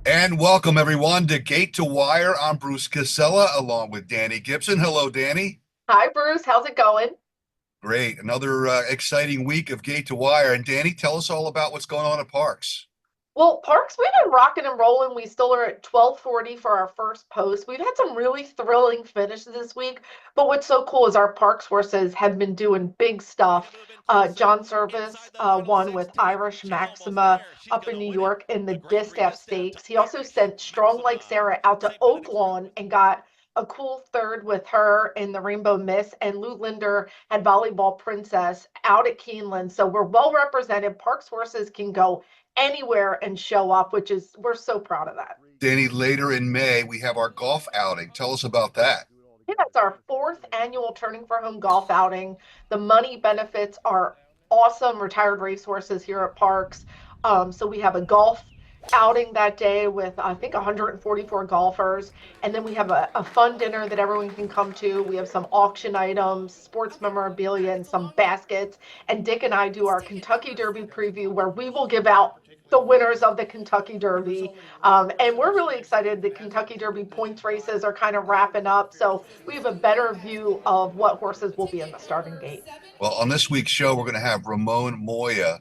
And welcome everyone to Gate to Wire. I'm Bruce Casella along with Dani Gibson. Hello, Dani. Hi, Bruce. How's it going? Great. Another exciting week of Gate to Wire. And Dani, tell us all about what's going on at Parx. Well, Parks, we've been rocking and rolling. We still are at 12:40 for our first post. We've had some really thrilling finishes this week, but what's so cool is our Parks horses have been doing big stuff. John Service won with Irish Maxima up in New York in the Distaff Stakes. He also sent Strong Like Sarah out to Oaklawn and got a cool third with her in the Rainbow Miss, and Lou Linder had Volleyball Princess out at Keeneland. So we're well represented. Parks horses can go anywhere and show up, which is we're so proud of that. Dani, later in May, we have our golf outing. Tell us about that. Yeah, it's our fourth annual Turning for Home golf outing. The money benefits are awesome retired racehorses here at Parks. So we have a golf outing that day with I think 144 golfers, and then we have a fun dinner that everyone can come to. We have some auction items, sports memorabilia, and some baskets. And Dick and I do our Kentucky Derby preview where we will give out the winners of the Kentucky Derby. And we're really excited. The Kentucky Derby points races are kind of wrapping up, so we have a better view of what horses will be in the starting gate. Well, on this week's show, we're going to have Ramon Moya.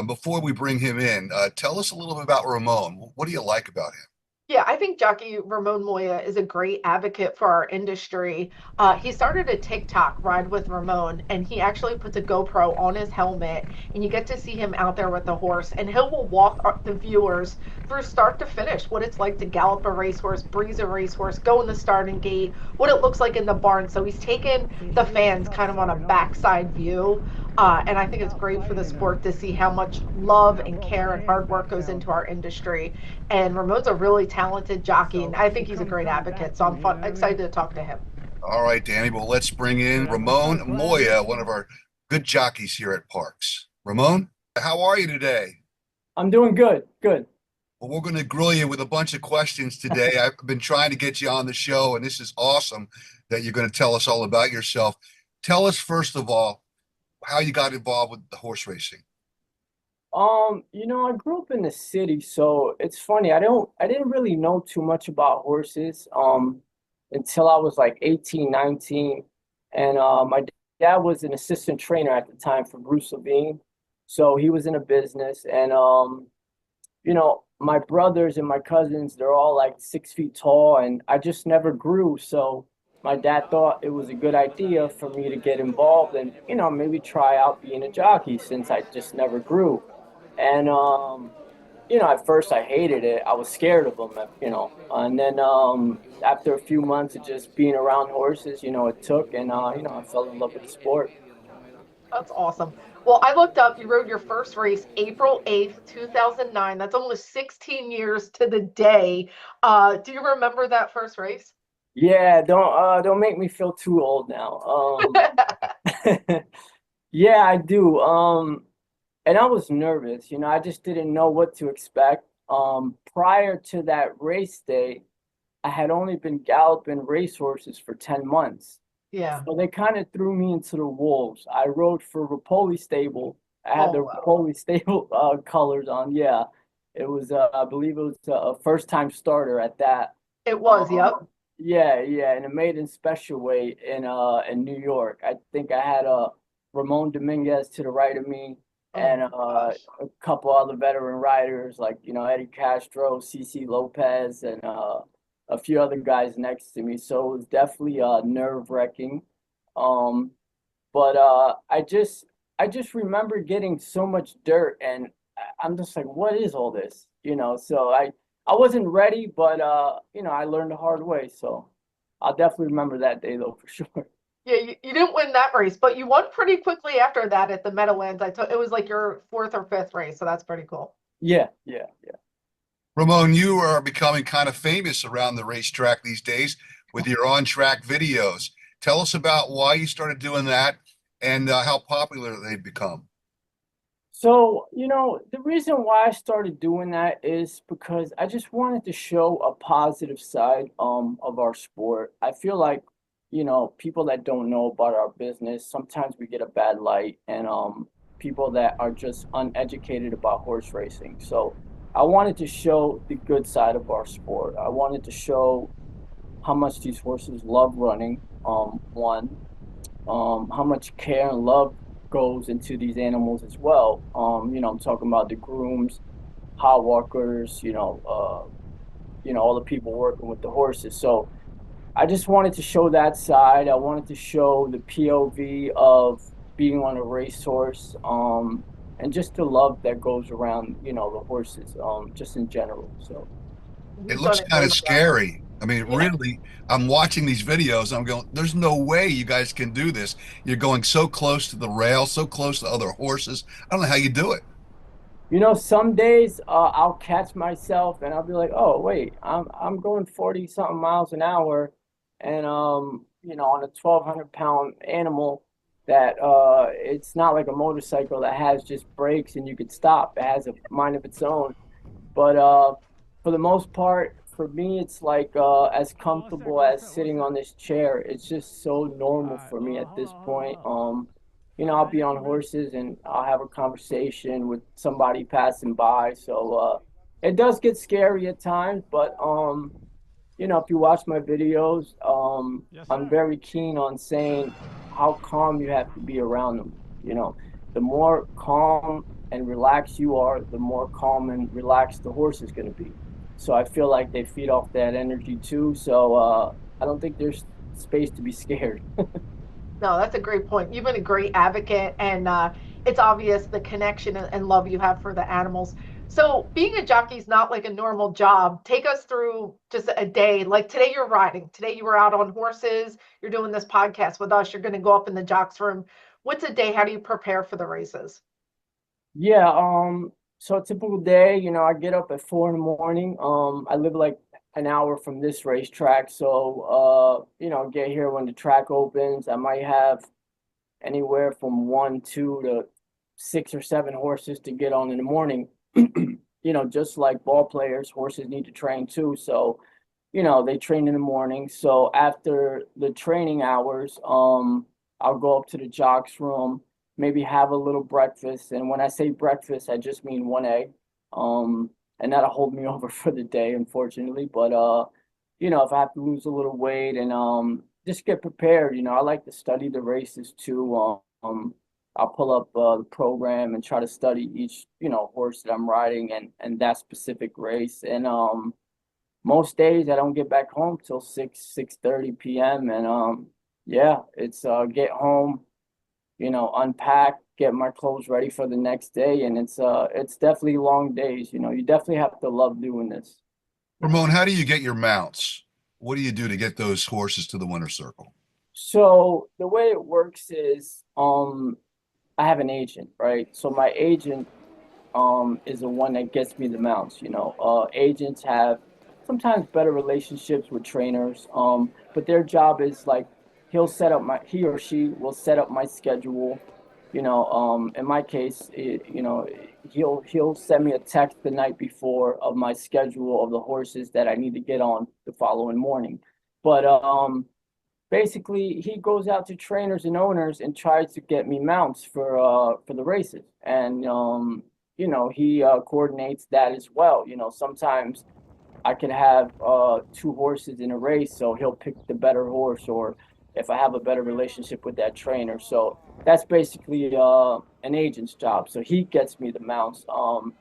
Before we bring him in, tell us a little bit about Ramon. What do you like about him? Yeah, I think jockey Ramon Moya is a great advocate for our industry. He started a TikTok ride with Ramon, and he actually puts a GoPro on his helmet, and you get to see him out there with the horse, and he will walk the viewers through start to finish, what it's like to gallop a racehorse, breeze a racehorse, go in the starting gate, what it looks like in the barn. So he's taken the fans kind of on a backside view. And I think it's great for the sport to see how much love and care and hard work goes into our industry. And Ramon's a really talented jockey, and I think he's a great advocate. So excited to talk to him. All right, Dani. Well, let's bring in Ramon Moya, one of our good jockeys here at Parx. Ramon, how are you today? I'm doing good. Good. Well, we're going to grill you with a bunch of questions today. I've been trying to get you on the show, and this is awesome that you're going to tell us all about yourself. Tell us, first of all, how you got involved with the horse racing. I grew up in the city, so it's funny. I didn't really know too much about horses, until I was like 18, 19. And my dad was an assistant trainer at the time for Bruce Levine. So he was in a business, and my brothers and my cousins, they're all like 6 feet tall, and I just never grew. So my dad thought it was a good idea for me to get involved and, maybe try out being a jockey since I just never grew. And, at first I hated it. I was scared of them, and then after a few months of just being around horses, it took, and, I fell in love with the sport. That's awesome. Well, I looked up, you rode your first race April 8th, 2009. That's almost 16 years to the day. Do you remember that first race? Yeah, don't make me feel too old now. Yeah, I do. And I was nervous, I just didn't know what to expect. Prior to that race day, I had only been galloping racehorses for 10 months. Yeah. So they kind of threw me into the wolves. I rode for Rapoli stable. I had Oh, the wow. Rapoli stable colors on. Yeah, it was. I believe it was a first time starter at that. It was, yep. Um, yeah, yeah, and a maiden special weight in New York. I think I had Ramon Dominguez to the right of me, Oh and my gosh. a couple other veteran riders like Eddie Castro, CC Lopez, and a few other guys next to me. So it was definitely nerve-wracking. Um, but I just remember getting so much dirt, and I'm just like, what is all this? So I wasn't ready, but I learned the hard way. So I'll definitely remember that day though for sure. Yeah, you didn't win that race, but you won pretty quickly after that at the Meadowlands. I took it was like your fourth or fifth race, so that's pretty cool. Yeah, yeah, yeah. Ramon, you are becoming kind of famous around the racetrack these days with your on-track videos. Tell us about why you started doing that and how popular they've become. So, the reason why I started doing that is because I just wanted to show a positive side of our sport. I feel like, people that don't know about our business, sometimes we get a bad light, and people that are just uneducated about horse racing. So I wanted to show the good side of our sport. I wanted to show how much these horses love running. One, how much care and love goes into these animals as well. I'm talking about the grooms, hot walkers, all the people working with the horses. So I just wanted to show that side. I wanted to show the POV of being on a racehorse, and just the love that goes around, the horses, just in general. So It You've done looks it kind very of well. scary. I mean, Yeah. really, I'm watching these videos. I'm going, there's no way you guys can do this. You're going so close to the rail, so close to other horses. I don't know how you do it. Some days I'll catch myself and I'll be like, "Oh, wait, I'm going 40 something miles an hour, and on a 1,200 pound animal that it's not like a motorcycle that has just brakes and you could stop. It has a mind of its own. But for the most part, for me, it's like as comfortable as sitting on this chair. It's just so normal for me at this point. I'll be on horses and I'll have a conversation with somebody passing by. So it does get scary at times, but if you watch my videos, I'm very keen on saying how calm you have to be around them. The more calm and relaxed you are, the more calm and relaxed the horse is going to be. So I feel like they feed off that energy too. So I don't think there's space to be scared. No, that's a great point. You've been a great advocate, and it's obvious the connection and love you have for the animals. So, being a jockey is not like a normal job. Take us through just a day. Like today, you're riding. Today, you were out on horses. You're doing this podcast with us. You're going to go up in the jocks room. What's a day? How do you prepare for the races? Yeah, so a typical day, I get up at 4 in the morning. I live like an hour from this racetrack, so get here when the track opens. I might have anywhere from one, two to 6 or 7 horses to get on in the morning. Just like ball players, horses need to train too. So, they train in the morning. So after the training hours, I'll go up to the jocks room, maybe have a little breakfast. And when I say breakfast, I just mean one egg. And that'll hold me over for the day, unfortunately. But if I have to lose a little weight and just get prepared, I like to study the races too. I'll pull up the program and try to study each, horse that I'm riding and that specific race. And most days I don't get back home till 6:30 p.m. And yeah, it's get home, unpack, get my clothes ready for the next day, and it's definitely long days. You definitely have to love doing this. Ramon, how do you get your mounts? What do you do to get those horses to the winner's circle? So the way it works is I have an agent, right? So my agent is the one that gets me the mounts. Agents have sometimes better relationships with trainers, but their job is like he or she will set up my schedule. In my case, he'll send me a text the night before of my schedule of the horses that I need to get on the following morning. But basically he goes out to trainers and owners and tries to get me mounts for the races. And he coordinates that as well. Sometimes I could have two horses in a race, so he'll pick the better horse, or if I have a better relationship with that trainer. So that's basically an agent's job. So he gets me the mounts. And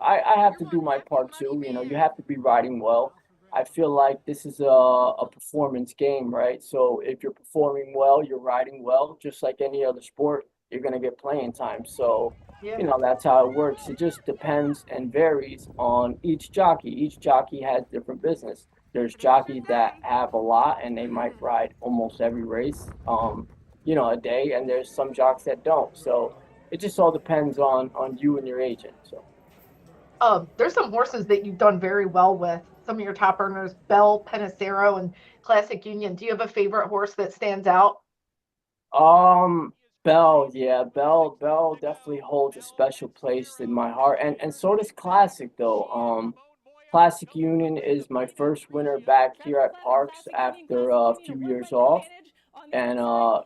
I have to do my part too. You have to be riding well. I feel like this is a performance game, right? So if you're performing well, you're riding well, just like any other sport, you're gonna get playing time. So Yeah. that's how it works. It just depends and varies on each jockey. Each jockey has different business. There's jockeys that have a lot and they might ride almost every race, a day, and there's some jocks that don't. So it just all depends on you and your agent. So There's some horses that you've done very well with. Some of your top earners, Bell, Penacero, and Classic Union. Do you have a favorite horse that stands out? Um, Bell, yeah, Bell definitely holds a special place in my heart, and so does Classic though. Classic Union is my first winner back here at Parx after a few years off. and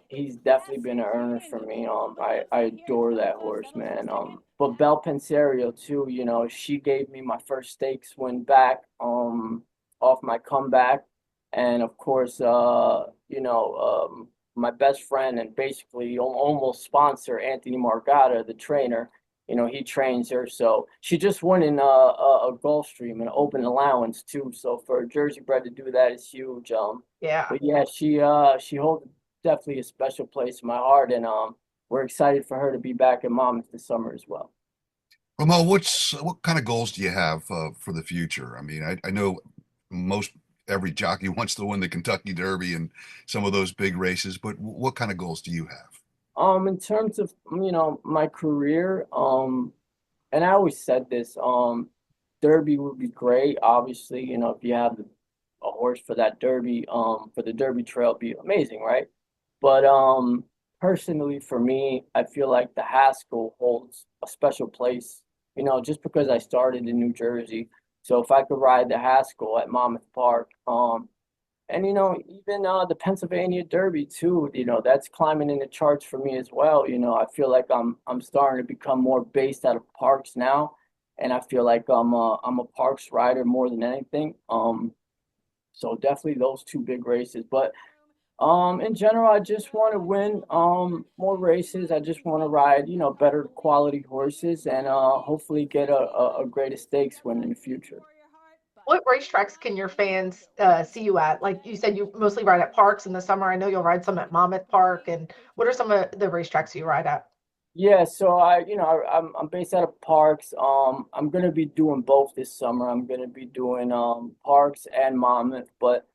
he's definitely been an earner for me. I adore that horse, man. But Belle Pensario too. You know, she gave me my first stakes win back off my comeback, and of course, my best friend and basically almost sponsor, Anthony Margata, the trainer. You know, he trains her, so she just won in a Gulfstream, an open allowance too. So for a Jersey bred to do that is huge. Yeah. But yeah, she holds definitely a special place in my heart, and we're excited for her to be back in Monmouth this summer as well. Ramon, what kind of goals do you have for the future? I mean, I know most every jockey wants to win the Kentucky Derby and some of those big races, but what kind of goals do you have? In terms of my career, and I always said this, Derby would be great. Obviously, if you have a horse for that Derby, for the Derby Trail, it'd be amazing, right? But personally, for me, I feel like the Haskell holds a special place. Just because I started in New Jersey, so if I could ride the Haskell at Monmouth Park, and even the Pennsylvania Derby too, that's climbing in the charts for me as well. I feel like I'm starting to become more based out of Parx now, and I feel like I'm a Parx rider more than anything. So definitely those two big races. But in general, I just want to win more races. I just want to ride, better quality horses, and hopefully get a greater stakes win in the future. What racetracks can your fans see you at? Like you said, you mostly ride at parks in the summer. I know you'll ride some at Monmouth Park. And what are some of the racetracks you ride at? Yeah, so I'm based out of Parks. I'm gonna be doing both this summer. I'm gonna be doing Parks and Monmouth, but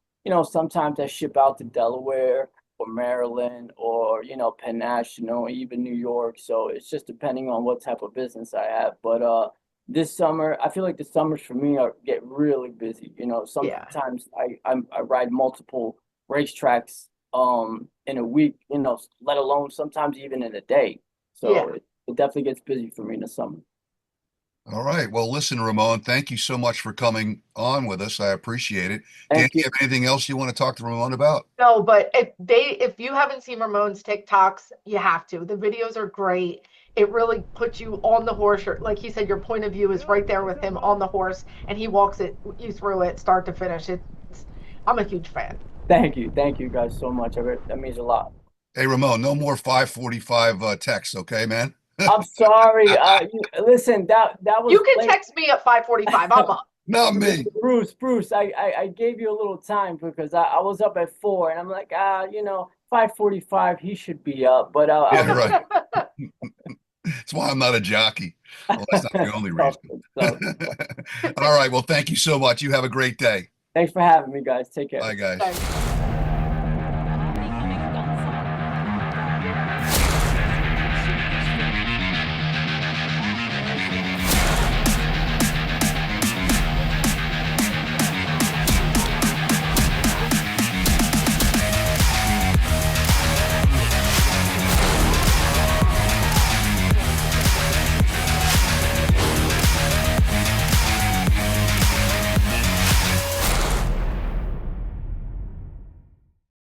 sometimes I ship out to Delaware or Maryland or Penn National, even New York. So it's just depending on what type of business I have. But this summer, I feel like the summers for me are get really busy. Yeah. Sometimes I ride multiple racetracks in a week, let alone sometimes even in a day. So Yeah. it definitely gets busy for me in the summer. All right. Well, listen, Ramon, thank you so much for coming on with us. I appreciate it. Dan, Thank do you you. have anything else you want to talk to Ramon about? No, but if you haven't seen Ramon's TikToks, you have to. The videos are great. It really puts you on the horse. Like he said, your point of view is right there with him on the horse, and he walks it you through it start to finish. I'm a huge fan. Thank you. Thank you guys so much. That means a lot. Hey, Ramon, no more 5:45 texts, okay, man? I'm sorry. Listen, that was You can late. text me at 5:45. I'm up. Not me. Bruce, I gave you a little time because I was up at 4 and I'm like, 5:45, he should be up. But Yeah, right. That's why I'm not a jockey. Well, that's not the only reason. So, All right. Well, thank you so much. You have a great day. thanks for having me, guys. Take care. Bye, guys. Thanks.